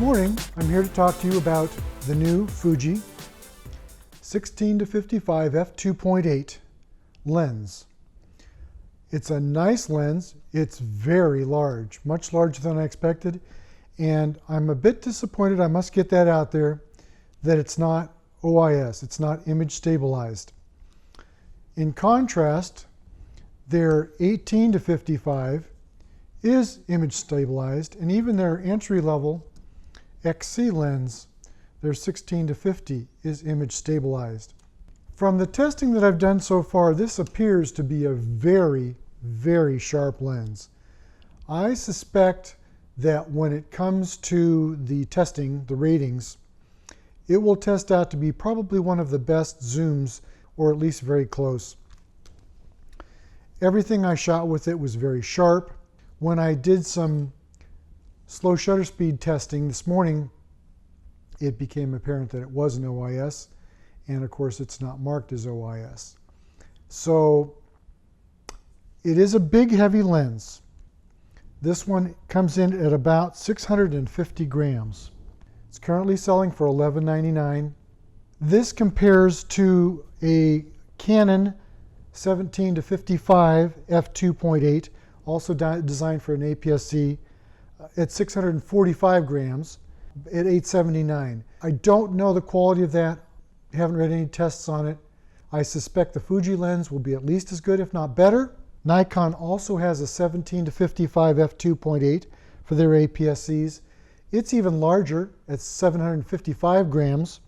morning, I'm here to talk to you about the new Fuji 16-55 f2.8 lens. It's a nice lens. It's very large, much larger than I expected, and I'm a bit disappointed, I must get that out there, that it's not OIS, it's not image stabilized. In contrast, their 18-55 is image stabilized, and even their entry-level XC lens, their 16-50, is image stabilized. From the testing that I've done so far, this appears to be a very, very sharp lens. I suspect that when it comes to the testing, the ratings, it will test out to be probably one of the best zooms, or at least very close. Everything I shot with it was very sharp. When I did some slow shutter speed testing this morning, it became apparent that it was an OIS, and of course it's not marked as OIS. So it is a big, heavy lens. This one comes in at about 650 grams. It's currently selling for $11.99. This compares to a Canon 17-55 f2.8, also designed for an APS-C, at 645 grams at $879. I don't know the quality of that. I haven't read any tests on it. I suspect the Fuji lens will be at least as good, if not better. Nikon also has a 17-55 f2.8 for their APS-Cs. It's even larger at 755 grams.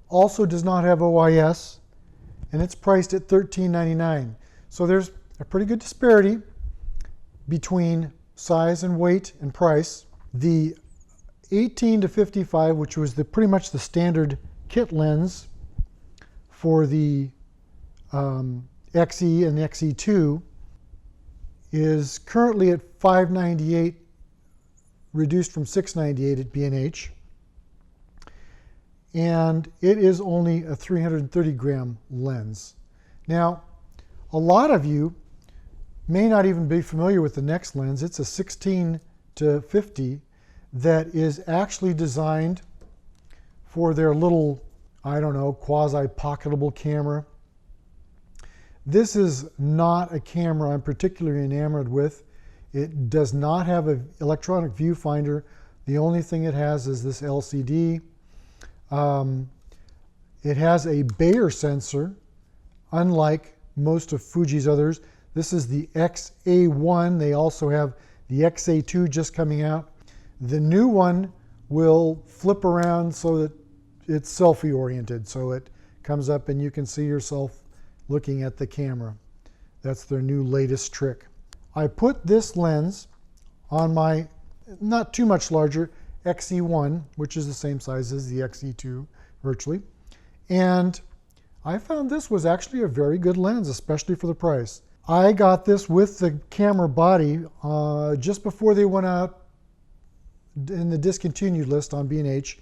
Also does not have OIS, and it's priced at $13.99. So there's a pretty good disparity between size and weight and price. The 18-55, which was pretty much the standard kit lens for the XE and XE2, is currently at $598, reduced from $698 at B&H, and it is only a 330 gram lens. Now, a lot of you may not even be familiar with the next lens. It's a 16-50 that is actually designed for their little, I don't know, quasi-pocketable camera. This is not a camera I'm particularly enamored with. It does not have an electronic viewfinder. The only thing it has is this LCD. It has a Bayer sensor, unlike most of Fuji's others. This is the XA1. They also have the XA2 just coming out. The new one will flip around so that it's selfie oriented, so it comes up and you can see yourself looking at the camera. That's their new latest trick. I put this lens on my not too much larger XE1, which is the same size as the XE2 virtually, and I found this was actually a very good lens, especially for the price. I got this with the camera body just before they went out in the discontinued list on B&H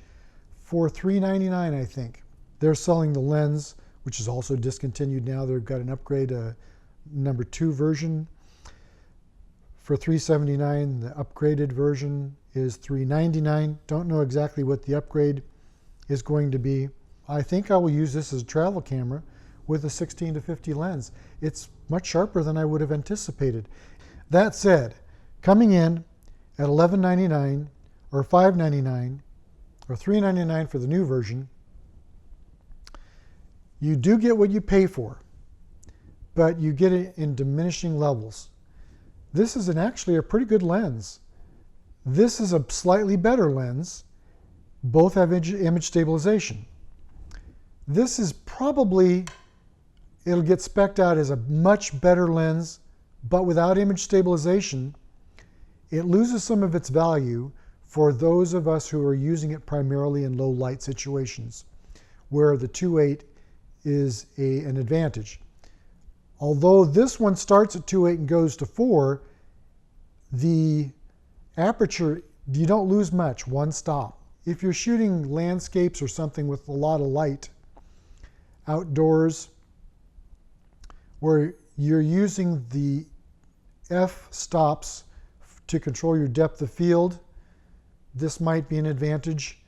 for $3.99, I think. They're selling the lens, which is also discontinued now. They've got an upgrade, number 2 version, for $3.79. The upgraded version is $3.99. Don't know exactly what the upgrade is going to be. I think I will use this as a travel camera with a 16-50 lens. It's much sharper than I would have anticipated. That said, coming in at $11.99 or $5.99 or $3.99 for the new version, you do get what you pay for, but you get it in diminishing levels. This is actually a pretty good lens. This is a slightly better lens. Both have image stabilization. This is probably, it'll get spec'd out as a much better lens, but without image stabilization, it loses some of its value for those of us who are using it primarily in low light situations, where the 2.8 is an advantage. Although this one starts at 2.8 and goes to 4, the aperture, you don't lose much, one stop. If you're shooting landscapes or something with a lot of light outdoors, where you're using the f stops to control your depth of field, this might be an advantage.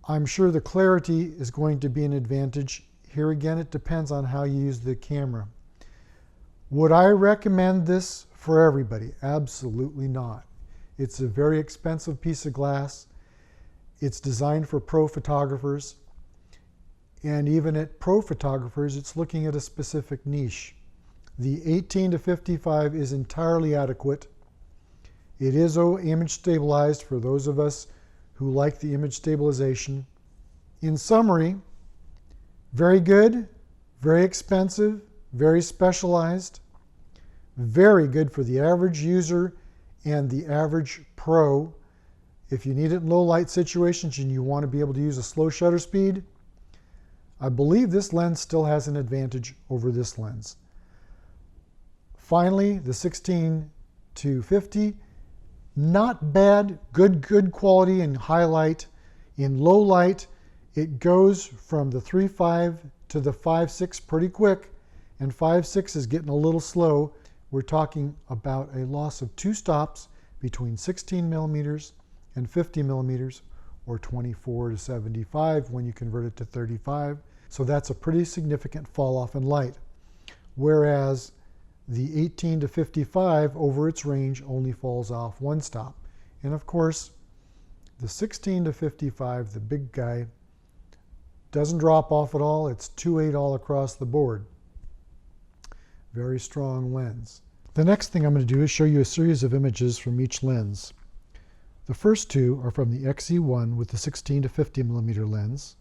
I'm sure the clarity is going to be an advantage. Here again, it depends on how you use the camera. Would I recommend this for everybody? Absolutely not. It's a very expensive piece of glass. It's designed for pro photographers. And even at pro photographers, it's looking at a specific niche. The 18 to 55 is entirely adequate. It is image stabilized for those of us who like the image stabilization. In summary, very good, very expensive, very specialized, very good for the average user and the average pro. If you need it in low light situations and you want to be able to use a slow shutter speed, I believe this lens still has an advantage over this lens. Finally, the 16 to 50, not bad, good quality and highlight. In low light, it goes from the 3.5 to the 5.6 pretty quick, and 5.6 is getting a little slow. We're talking about a loss of 2 stops between 16 millimeters and 50 millimeters, or 24 to 75 when you convert it to 35. So that's a pretty significant fall off in light. Whereas the 18 to 55 over its range only falls off 1 stop. And of course, the 16 to 55, the big guy, doesn't drop off at all. It's 2.8 all across the board. Very strong lens. The next thing I'm going to do is show you a series of images from each lens. The first 2 are from the XE1 with the 16 to 50 millimeter lens.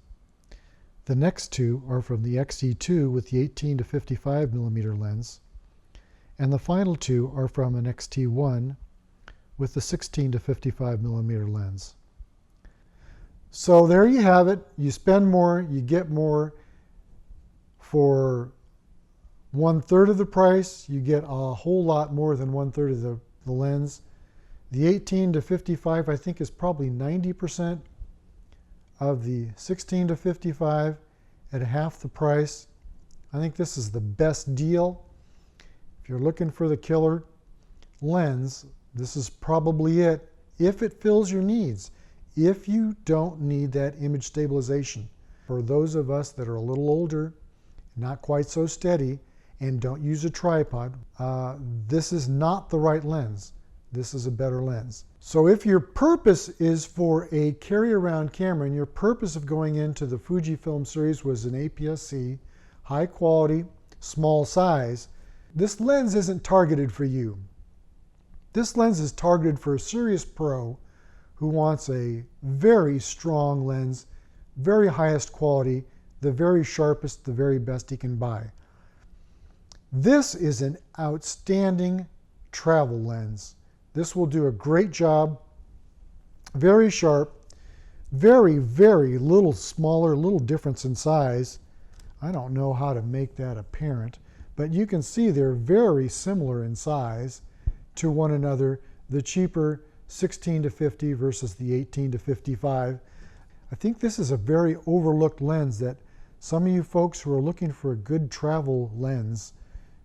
The next 2 are from the XE2 with the 18 to 55 millimeter lens. And the final 2 are from an XT1 with the 16 to 55 millimeter lens. So there you have it. You spend more, you get more. For 1/3 of the price, you get a whole lot more than 1/3 of the lens. The 18 to 55, I think, is probably 90% of the 16 to 55 at half the price. I think this is the best deal. If you're looking for the killer lens, this is probably it, if it fills your needs. If you don't need that image stabilization. For those of us that are a little older, not quite so steady, and don't use a tripod, this is not the right lens. This is a better lens. So if your purpose is for a carry-around camera, and your purpose of going into the Fujifilm series was an APS-C, high quality, small size, this lens isn't targeted for you. This lens is targeted for a serious pro who wants a very strong lens, very highest quality, the very sharpest, the very best he can buy. This is an outstanding travel lens. This will do a great job, very sharp, very little smaller, little difference in size. I don't know how to make that apparent, but you can see they're very similar in size to one another. The cheaper 16 to 50 versus the 18 to 55. I think this is a very overlooked lens that some of you folks who are looking for a good travel lens,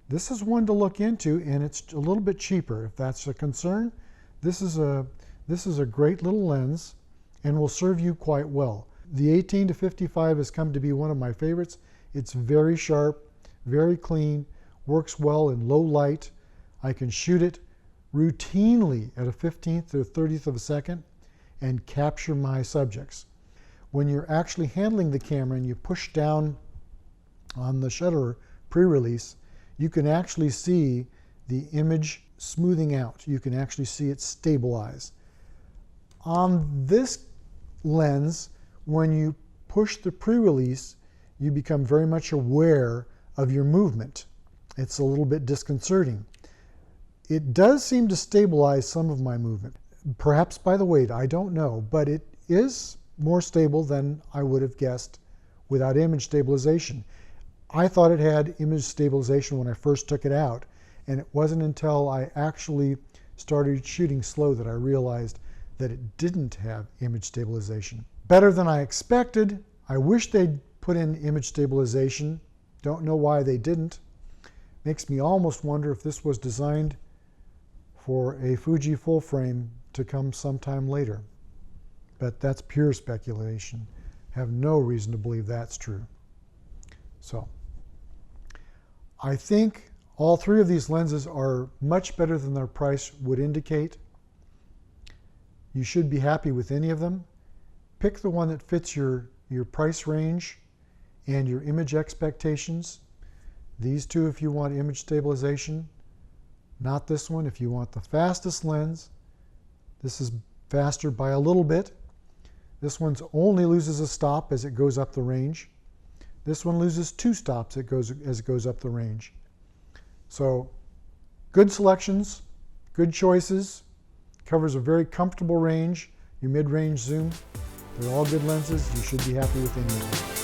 this is one to look into, and it's a little bit cheaper. If that's a concern, this is a great little lens and will serve you quite well. The 18 to 55 has come to be one of my favorites. It's very sharp, very clean, works well in low light. I can shoot it routinely at a 15th or 30th of a second and capture my subjects. When you're actually handling the camera and you push down on the shutter pre-release, you can actually see the image smoothing out. You can actually see it stabilize. On this lens, when you push the pre-release, you become very much aware of your movement. It's a little bit disconcerting. It does seem to stabilize some of my movement, perhaps by the weight, I don't know, but it is more stable than I would have guessed without image stabilization. I thought it had image stabilization when I first took it out, and it wasn't until I actually started shooting slow that I realized that it didn't have image stabilization. Better than I expected. I wish they'd put in image stabilization. Don't know why they didn't. Makes me almost wonder if this was designed for a Fuji full frame to come sometime later. But that's pure speculation. Have no reason to believe that's true. So I think all three of these lenses are much better than their price would indicate. You should be happy with any of them. Pick the one that fits your price range and your image expectations. These two if you want image stabilization, not this one if you want the fastest lens. This is faster by a little bit. This one only loses a stop as it goes up the range. This one loses 2 stops as it goes up the range. So good selections, good choices, covers a very comfortable range, your mid-range zoom. They're all good lenses. You should be happy with any of them.